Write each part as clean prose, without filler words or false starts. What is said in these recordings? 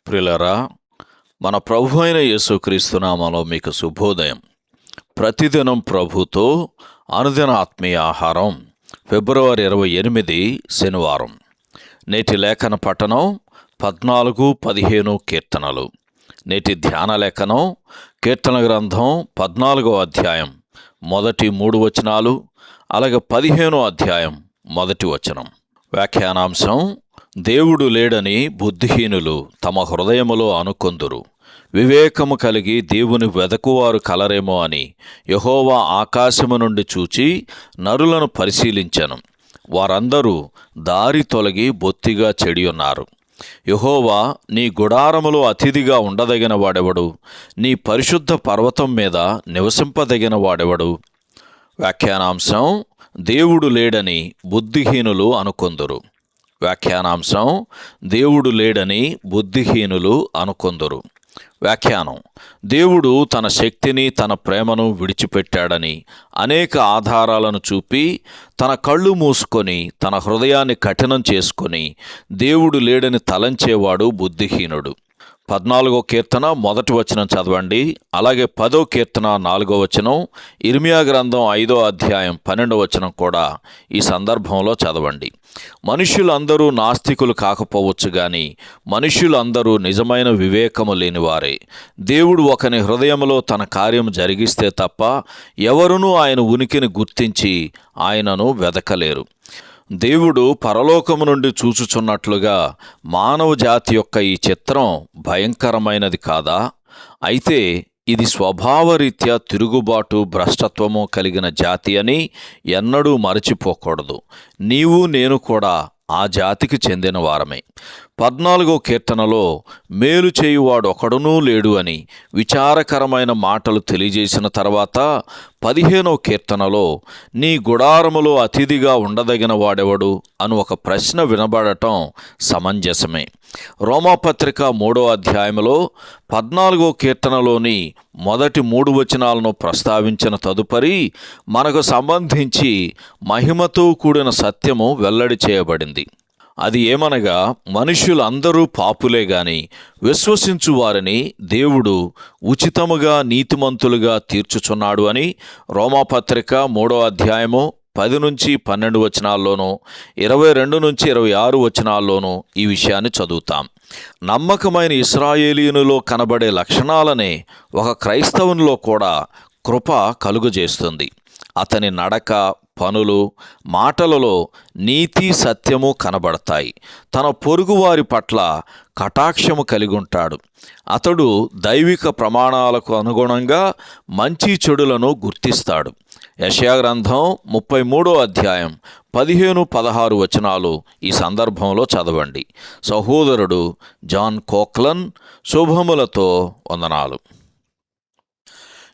ప్రియులారా, మన ప్రభు అయిన యేసుక్రీస్తు నామములో మీకు శుభోదయం. ప్రతిదినం ప్రభుతో అనుదిన ఆత్మీయ ఆహారం. ఫిబ్రవరి 28 శనివారం. నేటి లేఖన పఠనం 14-15 కీర్తనలు. నేటి ధ్యాన లేఖనం కీర్తన గ్రంథం 14వ అధ్యాయం మొదటి 3 వచనాలు, అలాగే 15వ అధ్యాయం మొదటి వచనం. వ్యాఖ్యానాంశం: దేవుడు లేడని బుద్ధిహీనులు తమ హృదయములో అనుకొందురు. వివేకము కలిగి దేవుని వెదకువారు కలరేమో అని యెహోవా ఆకాశము నుండి చూచి నరులను పరిశీలించెను. వారందరూ దారి తొలగి బొత్తిగా చెడియున్నారు. యెహోవా, నీ గుడారములో అతిథిగా ఉండదగిన వాడెవడు? నీ పరిశుద్ధ పర్వతం మీద నివసింపదగిన వాడెవడు? వ్యాఖ్యానాంశం: దేవుడు లేడని బుద్ధిహీనులు అనుకొందురు. వ్యాఖ్యానాంశం: దేవుడు లేడని బుద్ధిహీనులు అనుకొందురు. వ్యాఖ్యానం: దేవుడు తన శక్తిని, తన ప్రేమను విడిచిపెట్టాడని అనేక ఆధారాలను చూపి తన కళ్ళు మూసుకొని తన హృదయాన్ని కఠినం చేసుకొని దేవుడు లేడని తలంచేవాడు బుద్ధిహీనుడు. 14వ కీర్తన మొదటి వచనం చదవండి. అలాగే 10వ కీర్తన 4వ వచనం, ఇర్మియా గ్రంథం 5వ అధ్యాయం 12వ వచనం కూడా ఈ సందర్భంలో చదవండి. మనుష్యులందరూ నాస్తికులు కాకపోవచ్చు గాని మనుష్యులందరూ నిజమైన వివేకము లేనివారే. దేవుడు ఒకని హృదయంలో తన కార్యం జరిగిస్తే తప్ప ఎవరునూ ఆయన ఉనికిని గుర్తించి ఆయనను వెదకలేరు. దేవుడు పరలోకము నుండి చూచుచున్నట్లుగా మానవ జాతి యొక్క ఈ చిత్రం భయంకరమైనది కాదా? అయితే ఇది స్వభావరీత్యా తిరుగుబాటు, భ్రష్టత్వము కలిగిన జాతి అని ఎన్నడూ మరచిపోకూడదు. నీవు నేను కూడా ఆ జాతికి చెందిన వారమే. 14వ కీర్తనలో మేలు చేయువాడు ఒకడునూ లేడు అని విచారకరమైన మాటలు తెలియజేసిన తర్వాత 15వ కీర్తనలో నీ గుడారములో అతిథిగా ఉండదగిన వాడెవడు అను ఒక ప్రశ్న వినబడటం సమంజసమే. రోమాపత్రిక 3వ అధ్యాయంలో 14వ కీర్తనలోని మొదటి 3 వచనాలను ప్రస్తావించిన తదుపరి మనకు సంబంధించి మహిమతో కూడిన సత్యము వెల్లడి చేయబడింది. అది ఏమనగా, మనుష్యులందరూ పాపులే గాని విశ్వసించు వారిని దేవుడు ఉచితముగా నీతిమంతులుగా తీర్చుచున్నాడు అని రోమాపత్రిక 3వ అధ్యాయము 10-12 వచనాల్లోనూ 22-26 వచనాల్లోనూ ఈ విషయాన్ని చదువుతాం. నమ్మకమైన ఇశ్రాయేలీయునిలో కనబడే లక్షణాలనే ఒక క్రైస్తవునిలో కూడా కృప కలుగజేస్తుంది. అతని నడక, పనులు, మాటలలో నీతి, సత్యము కనబడతాయి. తన పొరుగువారి పట్ల కటాక్షము కలిగి ఉంటాడు. అతడు దైవిక ప్రమాణాలకు అనుగుణంగా మంచి చెడులను గుర్తిస్తాడు. యెషయా గ్రంథం 33వ అధ్యాయం 15-16 వచనాలు ఈ సందర్భంలో చదవండి. సహోదరుడు జాన్ కోక్లన్ శుభములతో వందనాలు.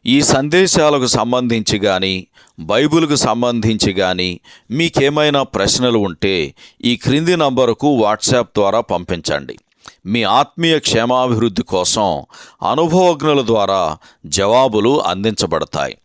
ఈ సందేశాలకు సంబంధించి కానీ బైబిల్కు సంబంధించి కానీ మీకేమైనా ప్రశ్నలు ఉంటే ఈ క్రింది నంబరుకు వాట్సాప్ ద్వారా పంపించండి. మీ ఆత్మీయ క్షేమాభివృద్ధి కోసం అనుభవజ్ఞుల ద్వారా జవాబులు అందించబడతాయి.